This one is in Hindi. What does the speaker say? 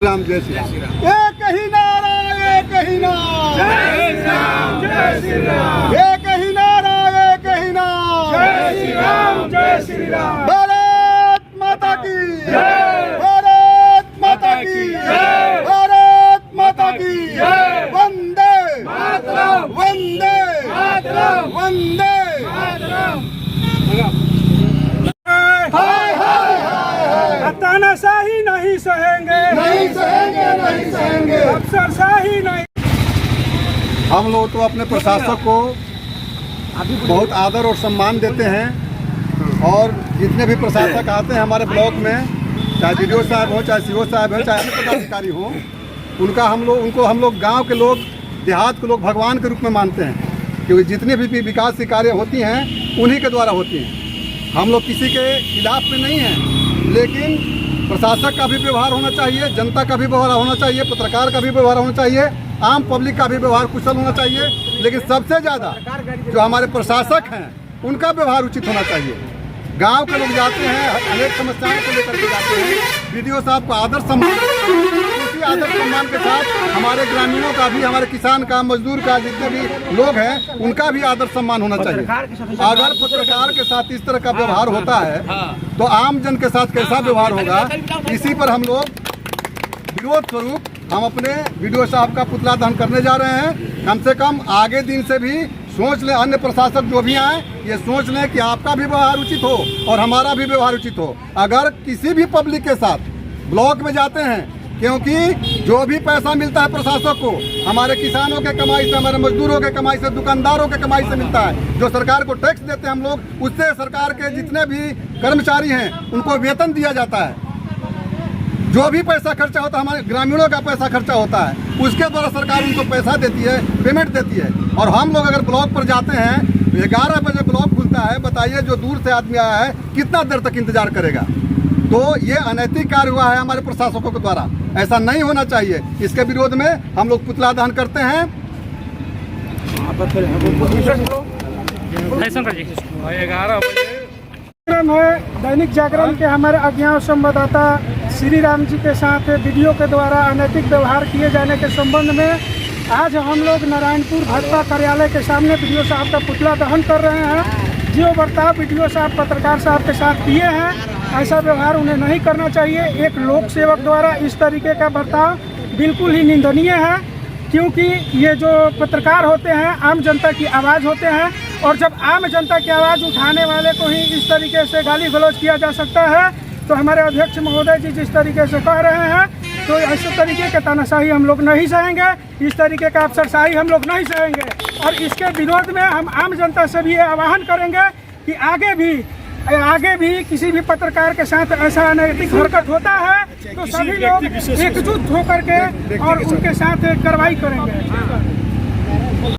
राम जय श्री राम। एक ही नारा, एक ही नारा, जय श्री राम, जय श्री राम। एक ही नारा, एक ही नारा, जय श्री राम, जय श्री राम। भारत माता की जय, भारत माता की जय, भारत माता की जय। वंदे मातरम, वंदे मातरम, वंदे मातरम। हाय हाय हाय, तानाशाही नहीं सहेंगे, नहीं सहेंगे, नहीं सहेंगे, अफसरशाही नहीं। हम लोग तो अपने प्रशासक को बहुत आदर और सम्मान देते हैं और जितने भी प्रशासक आते हैं हमारे ब्लॉक में, चाहे वीडियो साहब हो, चाहे सीओ साहब हो, चाहे अन्य पदाधिकारी हो, उनको हम लोग गांव के लोग, देहात के लोग भगवान के रूप में मानते हैं, क्योंकि जितने भी विकास की कार्य होती हैं उन्हीं के द्वारा होती हैं। हम लोग किसी के खिलाफ में नहीं हैं, लेकिन प्रशासक का भी व्यवहार होना चाहिए, जनता का भी व्यवहार होना चाहिए, पत्रकार का भी व्यवहार होना चाहिए, आम पब्लिक का भी व्यवहार कुशल होना चाहिए, लेकिन सबसे ज़्यादा जो हमारे प्रशासक हैं उनका व्यवहार उचित होना चाहिए। गांव के लोग जाते हैं, अनेक समस्याओं को लेकर के जाते हैं, वीडियो साहब को आदर सम्मान, उसी आदर सम्मान के साथ हमारे ग्रामीणों का भी, हमारे किसान का, मजदूर का, जितने भी लोग हैं उनका भी आदर सम्मान होना चाहिए। अगर पत्रकार के साथ इस तरह का व्यवहार होता है तो आम जन के साथ कैसा व्यवहार होगा, इसी पर हम लोग विरोध स्वरूप हम अपने वीडियो साहब का पुतला दहन करने जा रहे हैं। कम से कम आगे दिन से भी सोच लें, अन्य प्रशासक जो भी आए ये सोच लें कि आपका भी व्यवहार उचित हो और हमारा भी व्यवहार उचित हो। अगर किसी भी पब्लिक के साथ ब्लॉक में जाते हैं, क्योंकि जो भी पैसा मिलता है प्रशासक को हमारे किसानों के कमाई से, हमारे मजदूरों के कमाई से, दुकानदारों के कमाई से मिलता है। जो सरकार को टैक्स देते हैं हम लोग, उससे सरकार के जितने भी कर्मचारी हैं उनको वेतन दिया जाता है। जो भी पैसा खर्चा होता है, हमारे ग्रामीणों का पैसा खर्चा होता है, उसके द्वारा सरकार उनको पैसा देती है, पेमेंट देती है। और हम लोग अगर ब्लॉक पर जाते हैं, 11 बजे ब्लॉक खुलता है, बताइए जो दूर से आदमी आया है कितना देर तक इंतजार करेगा। तो ये अनैतिक कार्य हुआ है हमारे प्रशासकों के द्वारा, ऐसा नहीं होना चाहिए। इसके विरोध में हम लोग पुतला दहन करते हैं। है दैनिक जागरण के हमारे अज्ञात संवाददाता श्री राम जी के साथ वीडियो के द्वारा अनैतिक व्यवहार किए जाने के संबंध में आज हम लोग नारायणपुर भाजपा कार्यालय के सामने वीडियो साहब का पुतला दहन कर रहे हैं। जो बर्ताव वीडियो साहब पत्रकार साहब के साथ किए हैं, ऐसा व्यवहार उन्हें नहीं करना चाहिए। एक लोक सेवक द्वारा इस तरीके का बर्ताव बिल्कुल ही निंदनीय है, क्योंकि ये जो पत्रकार होते हैं आम जनता की आवाज़ होते हैं, और जब आम जनता की आवाज़ उठाने वाले को ही इस तरीके से गाली गलौज किया जा सकता है, तो हमारे अध्यक्ष महोदय जी जिस तरीके से कह रहे हैं, तो ऐसे तरीके के तानाशाही हम लोग नहीं सहेंगे, इस तरीके का अफसरशाही हम लोग नहीं सहेंगे। और इसके विरोध में हम आम जनता से भी ये आह्वान करेंगे कि आगे भी किसी भी पत्रकार के साथ ऐसा अनैतिक हरकत होता है तो सभी लोग एकजुट होकर के और उनके साथ कार्रवाई करेंगे।